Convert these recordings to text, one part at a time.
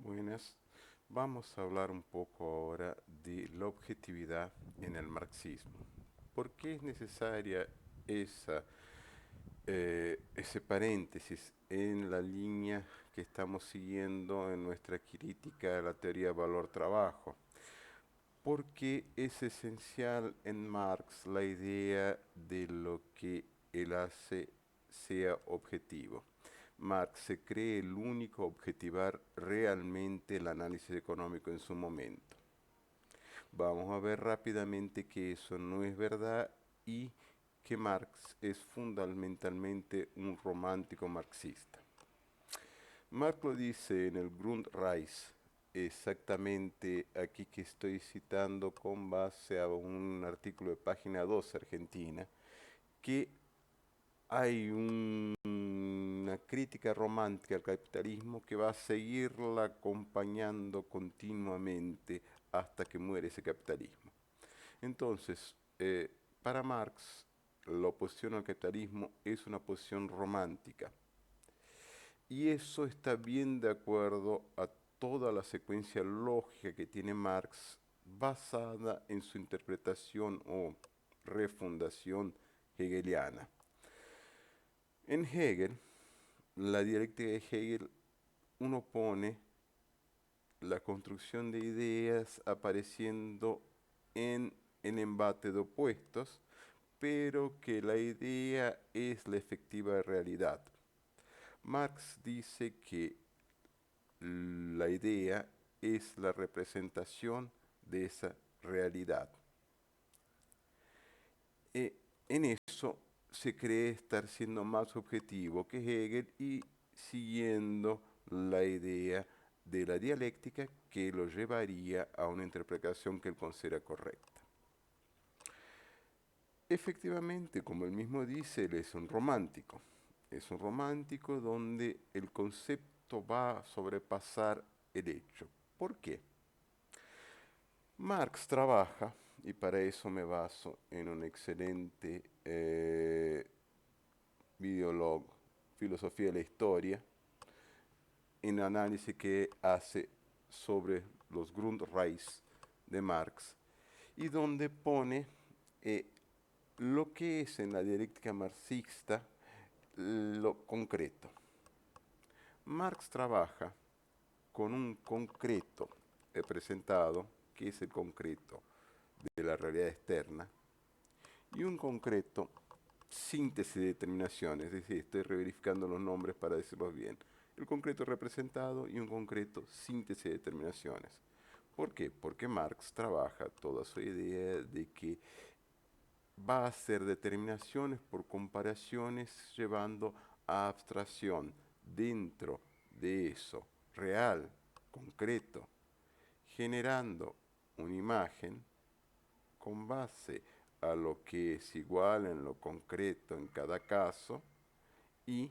Buenas. Vamos a hablar un poco ahora de la objetividad en el marxismo. ¿Por qué es necesaria ese paréntesis en la línea que estamos siguiendo en nuestra crítica a la teoría valor-trabajo? Porque es esencial en Marx la idea de lo que él hace sea objetivo. Marx se cree el único a objetivar realmente el análisis económico en su momento. Vamos a ver rápidamente que eso no es verdad y que Marx es fundamentalmente un romántico marxista. Marx lo dice en el Grundrisse, exactamente aquí que estoy citando con base a un artículo de página 2 argentina, que hay una crítica romántica al capitalismo que va a seguirla acompañando continuamente hasta que muere ese capitalismo. Entonces, para Marx, la oposición al capitalismo es una posición romántica. Y eso está bien de acuerdo a toda la secuencia lógica que tiene Marx basada en su interpretación o refundación hegeliana. En Hegel, la dialéctica de Hegel, uno pone la construcción de ideas apareciendo en el embate de opuestos, pero que la idea es la efectiva realidad. Marx dice que la idea es la representación de esa realidad. En eso se cree estar siendo más objetivo que Hegel y siguiendo la idea de la dialéctica que lo llevaría a una interpretación que él considera correcta. Efectivamente, como él mismo dice, él es un romántico. Es un romántico donde el concepto va a sobrepasar el hecho. ¿Por qué? Marx trabaja, y para eso me baso en un excelente videolog, Filosofía de la Historia, en el análisis que hace sobre los Grundrisse de Marx, y donde pone lo que es en la dialéctica marxista lo concreto. Marx trabaja con un concreto representado, que es el concreto de la realidad externa, y un concreto síntesis de determinaciones, es decir, estoy reverificando los nombres para decirlos bien. El concreto representado y un concreto síntesis de determinaciones. ¿Por qué? Porque Marx trabaja toda su idea de que va a hacer determinaciones por comparaciones llevando a abstracción dentro de eso real, concreto, generando una imagen con base a lo que es igual en lo concreto en cada caso y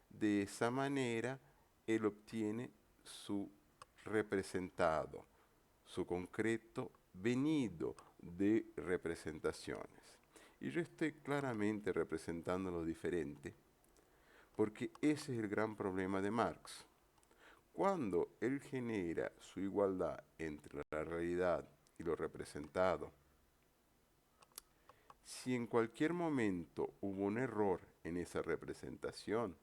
de esa manera él obtiene su representado, su concreto venido de representaciones. Y yo estoy claramente representando lo diferente, porque ese es el gran problema de Marx. Cuando él genera su igualdad entre la realidad y lo representado, si en cualquier momento hubo un error en esa representación,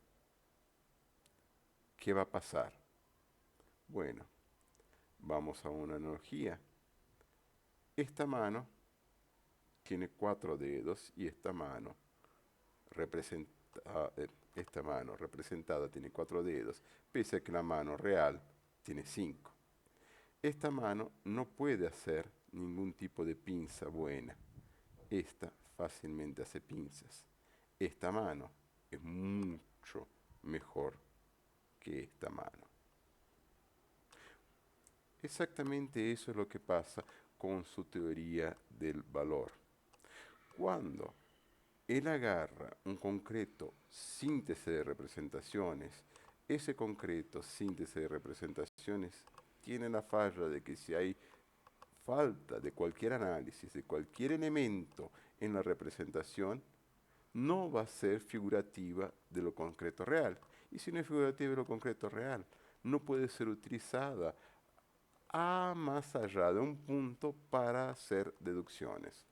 ¿qué va a pasar? Bueno, vamos a una analogía. Esta mano tiene 4 dedos y esta mano representada tiene 4 dedos, pese a que la mano real tiene 5. Esta mano no puede hacer ningún tipo de pinza buena. Esta fácilmente hace pinzas. Esta mano es mucho mejor que esta mano. Exactamente eso es lo que pasa con su teoría del valor. Cuando él agarra un concreto síntesis de representaciones, ese concreto síntesis de representaciones tiene la falla de que si hay falta de cualquier análisis, de cualquier elemento en la representación, no va a ser figurativa de lo concreto real. Y si no es figurativa de lo concreto real, no puede ser utilizada a más allá de un punto para hacer deducciones.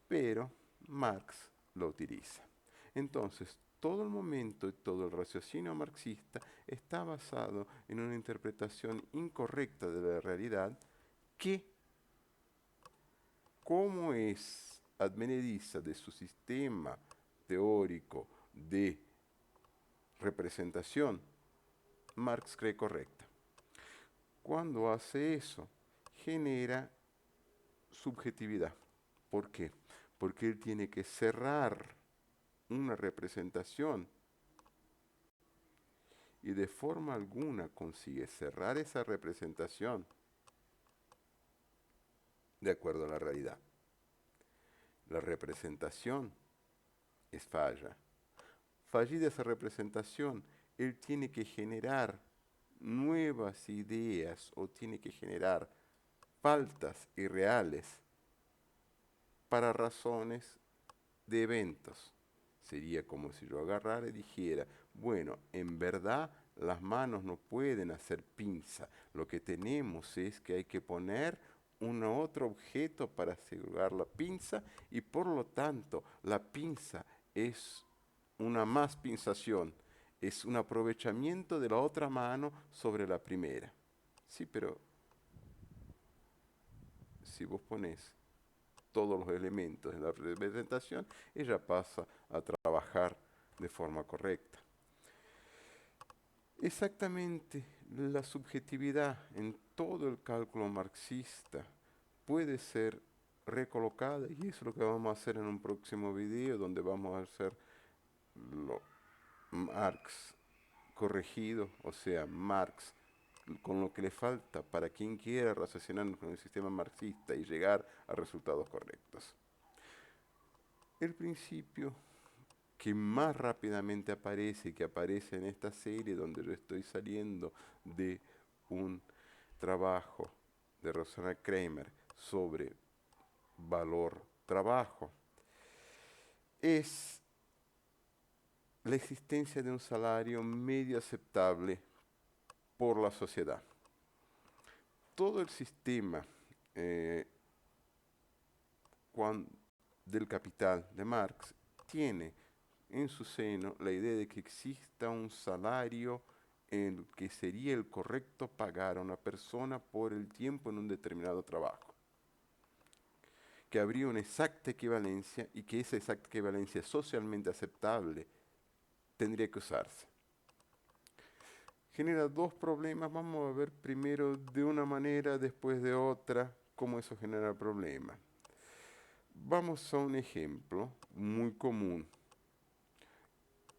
Pero Marx lo utiliza. Entonces, todo el momento y todo el raciocinio marxista está basado en una interpretación incorrecta de la realidad que, como es advenediza de su sistema teórico de representación, Marx cree correcta. Cuando hace eso, genera subjetividad. ¿Por qué? Porque él tiene que cerrar una representación y de forma alguna consigue cerrar esa representación de acuerdo a la realidad. La representación es falla. Fallida esa representación, él tiene que generar nuevas ideas o tiene que generar faltas irreales para razones de eventos. Sería como si yo agarrara y dijera, bueno, en verdad las manos no pueden hacer pinza. Lo que tenemos es que hay que poner un otro objeto para asegurar la pinza y por lo tanto la pinza es una más pinzación, es un aprovechamiento de la otra mano sobre la primera. Sí, pero si vos pones todos los elementos de la representación, ella pasa a trabajar de forma correcta. Exactamente, la subjetividad en todo el cálculo marxista puede ser recolocada y eso es lo que vamos a hacer en un próximo video donde vamos a hacer lo Marx corregido, o sea, Marx con lo que le falta para quien quiera raciocinar con el sistema marxista y llegar a resultados correctos. El principio que más rápidamente aparece, que aparece en esta serie donde yo estoy saliendo de un trabajo de Rosana Kramer sobre valor trabajo, es la existencia de un salario medio aceptable por la sociedad. Todo el sistema eh, del capital de Marx tiene en su seno la idea de que exista un salario en el que sería el correcto pagar a una persona por el tiempo en un determinado trabajo, que habría una exacta equivalencia y que esa exacta equivalencia socialmente aceptable tendría que usarse. Genera dos problemas, vamos a ver primero de una manera, después de otra, cómo eso genera problemas. Vamos a un ejemplo muy común.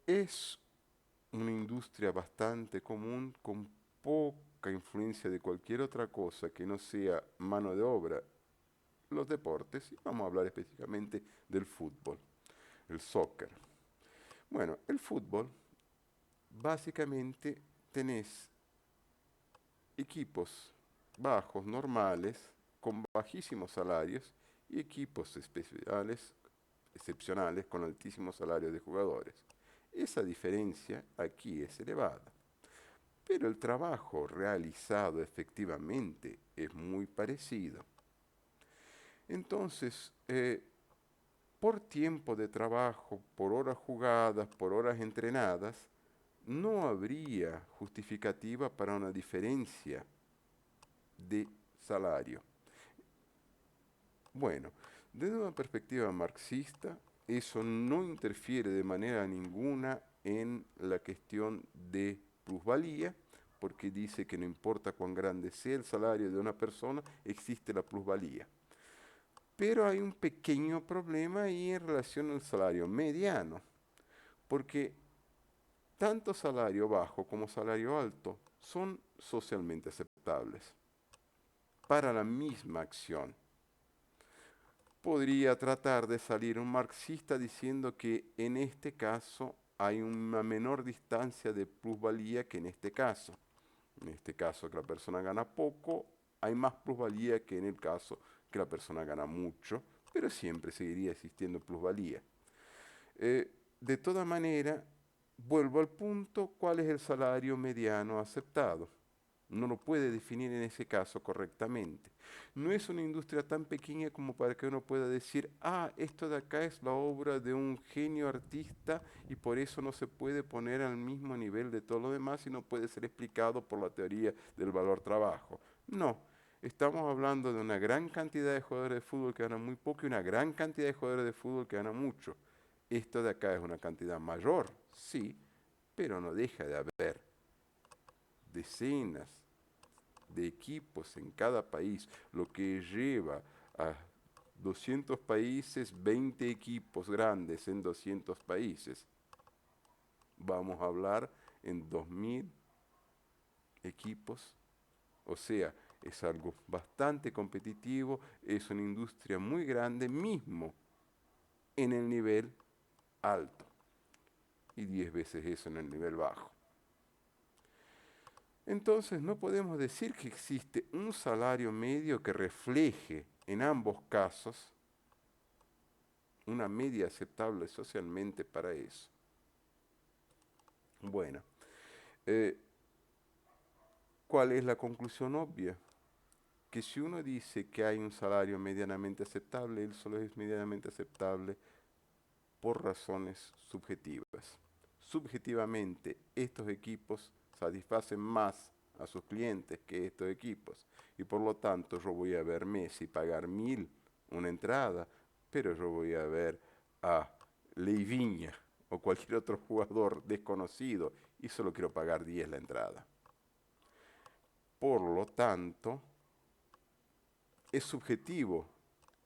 Es una industria bastante común con poca influencia de cualquier otra cosa que no sea mano de obra, los deportes, y vamos a hablar específicamente del fútbol, el soccer. Bueno, el fútbol, básicamente tenés equipos bajos, normales, con bajísimos salarios, y equipos especiales, excepcionales, con altísimos salarios de jugadores. Esa diferencia aquí es elevada, pero el trabajo realizado efectivamente es muy parecido. Entonces, por tiempo de trabajo, por horas jugadas, por horas entrenadas, no habría justificativa para una diferencia de salario. Bueno, desde una perspectiva marxista, eso no interfiere de manera ninguna en la cuestión de plusvalía, porque dice que no importa cuán grande sea el salario de una persona, existe la plusvalía. Pero hay un pequeño problema ahí en relación al salario mediano, porque tanto salario bajo como salario alto son socialmente aceptables para la misma acción. Podría tratar de salir un marxista diciendo que en este caso hay una menor distancia de plusvalía que en este caso. En este caso que la persona gana poco, hay más plusvalía que en el caso que la persona gana mucho, pero siempre seguiría existiendo plusvalía. De toda manera, vuelvo al punto, ¿cuál es el salario mediano aceptado? No lo puede definir en ese caso correctamente. No es una industria tan pequeña como para que uno pueda decir, ah, esto de acá es la obra de un genio artista y por eso no se puede poner al mismo nivel de todo lo demás y no puede ser explicado por la teoría del valor trabajo. No, estamos hablando de una gran cantidad de jugadores de fútbol que ganan muy poco y una gran cantidad de jugadores de fútbol que ganan mucho. Esto de acá es una cantidad mayor, sí, pero no deja de haber decenas de equipos en cada país, lo que lleva a 200 países, 20 equipos grandes en 200 países. Vamos a hablar en 2000 equipos, o sea, es algo bastante competitivo, es una industria muy grande mismo en el nivel alto y 10 veces eso en el nivel bajo. Entonces no podemos decir que existe un salario medio que refleje en ambos casos una media aceptable socialmente para eso. Bueno, eh, ¿cuál es la conclusión obvia? Que si uno dice que hay un salario medianamente aceptable, él solo es medianamente aceptable por razones subjetivas. Subjetivamente, estos equipos satisfacen más a sus clientes que estos equipos. Y por lo tanto, yo voy a ver Messi pagar 1000 una entrada, pero yo voy a ver a Leivinha o cualquier otro jugador desconocido y solo quiero pagar 10 la entrada. Por lo tanto, es subjetivo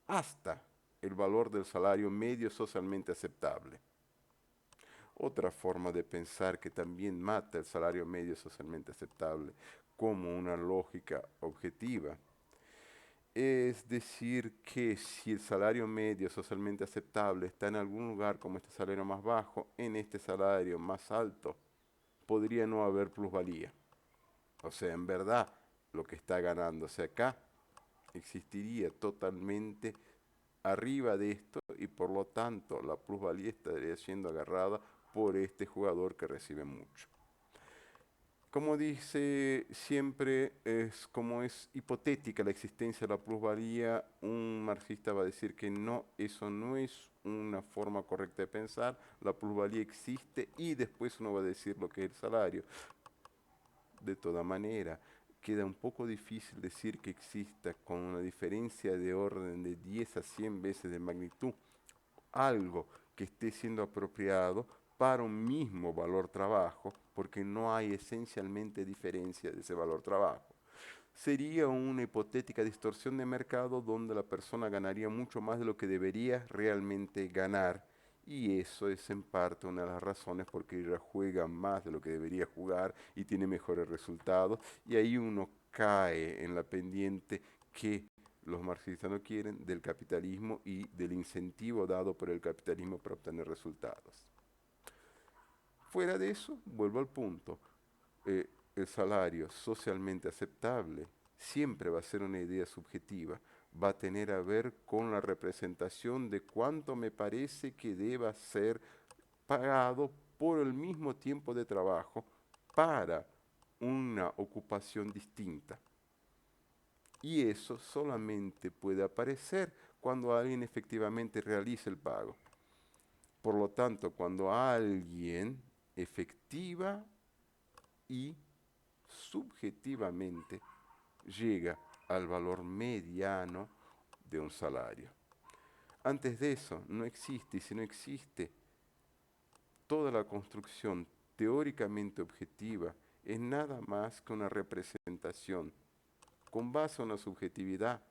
hasta el valor del salario medio socialmente aceptable. Otra forma de pensar que también mata el salario medio socialmente aceptable como una lógica objetiva es decir que si el salario medio socialmente aceptable está en algún lugar como este salario más bajo, en este salario más alto podría no haber plusvalía. O sea, en verdad, lo que está ganándose acá existiría totalmente arriba de esto y por lo tanto la plusvalía estaría siendo agarrada por este jugador que recibe mucho. Como dice siempre, es como es hipotética la existencia de la plusvalía, un marxista va a decir que no, eso no es una forma correcta de pensar, la plusvalía existe y después uno va a decir lo que es el salario. De toda manera, queda un poco difícil decir que exista con una diferencia de orden de 10 a 100 veces de magnitud algo que esté siendo apropiado para un mismo valor trabajo, porque no hay esencialmente diferencia de ese valor trabajo. Sería una hipotética distorsión de mercado donde la persona ganaría mucho más de lo que debería realmente ganar, y eso es en parte una de las razones por qué ella juega más de lo que debería jugar y tiene mejores resultados, y ahí uno cae en la pendiente que los marxistas no quieren del capitalismo y del incentivo dado por el capitalismo para obtener resultados. Fuera de eso, vuelvo al punto, el salario socialmente aceptable siempre va a ser una idea subjetiva, va a tener a ver con la representación de cuánto me parece que deba ser pagado por el mismo tiempo de trabajo para una ocupación distinta. Y eso solamente puede aparecer cuando alguien efectivamente realiza el pago. Por lo tanto, cuando alguien efectiva y subjetivamente llega al valor mediano de un salario. Antes de eso no existe, y si no existe, toda la construcción teóricamente objetiva es nada más que una representación con base en una subjetividad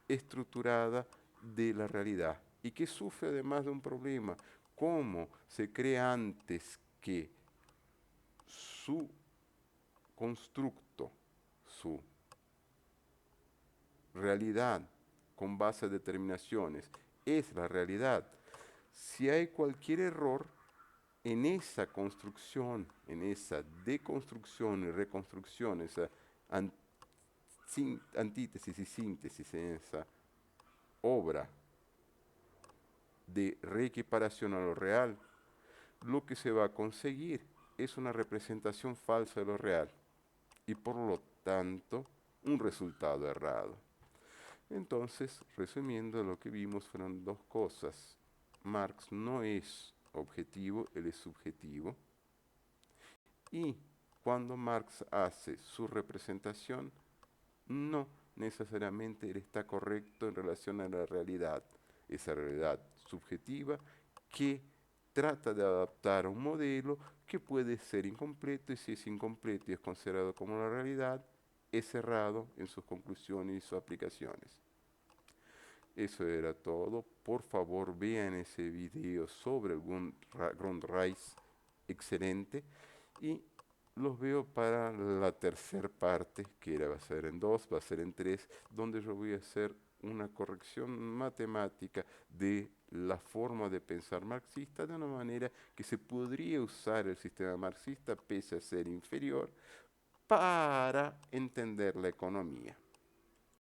estructurada de la realidad y que sufre además de un problema, cómo se cree antes que su constructo, su realidad con base a determinaciones es la realidad. Si hay cualquier error en esa construcción, en esa deconstrucción y reconstrucción, esa antítesis y síntesis, en esa obra de reequiparación a lo real, lo que se va a conseguir es una representación falsa de lo real y por lo tanto un resultado errado. Entonces, resumiendo, lo que vimos fueron dos cosas. Marx no es objetivo, él es subjetivo. Y cuando Marx hace su representación, no necesariamente él está correcto en relación a la realidad, esa realidad subjetiva que trata de adaptar a un modelo que puede ser incompleto y si es incompleto y es considerado como la realidad, es errado en sus conclusiones y sus aplicaciones. Eso era todo. Por favor, vean ese video sobre el Grundrisse, excelente. Y los veo para la tercera parte, que va a ser en dos, va a ser en tres, donde yo voy a hacer una corrección matemática de la forma de pensar marxista de una manera que se podría usar el sistema marxista, pese a ser inferior, para entender la economía.